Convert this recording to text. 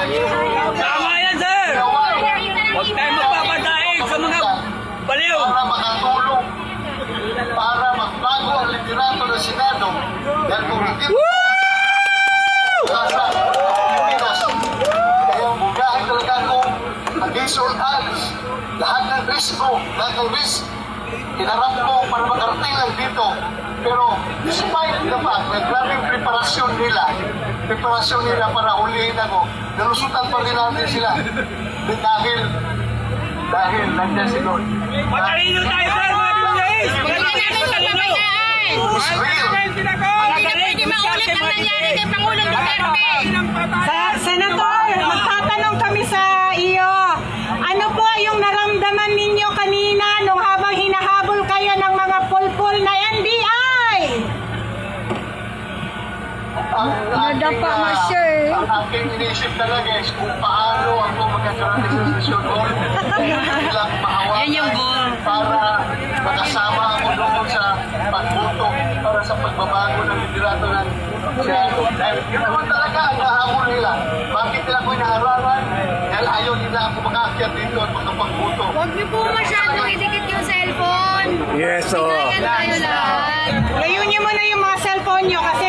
Tama yan, sir! Huwag tayo magpapataig sa mga baliw! Para makatulong, para magbago ang liderato ng Senado. Dahil kung hindi kasa, Pilipinas, kaya bugahin talaga kung against all odds, lahat ng risk, hinarap ko para makarating lang dito. Pero despite the fact na grabing preparasyon nila para hulihin ako, nalusutan pa rin natin sila. Dahil nandiyan si Lord. Matalino tayo, sir! Mga bilis! Matalino! It's real. Hindi maulit ang nangyari kay Pangulong Duterte. Senator, magtatanong kami sa iyo. Ano po yung naramdaman ninyo kanina nung habang hinahabol kayo ng mga pulpul na NBI? Nadapa nga siya eh. Ang aking inisip talaga is kung paano ako magkakaroon sa session hall. Bilang maawa. Yan yung goal. Para makasama ako doon sa pagbuto para sa pagbabago ng liderato ng Senado. Dahil yun naman talaga ang nahabol nila. Bakit nila ko inaharangan? Dahil ayaw nila ako makaakyat dito at makapagbuto. Huwag niyo po masyadong idikit yung cellphone. Yes, Tingnan tayo lahat. Layunin mo na yung mga cellphone nyo kasi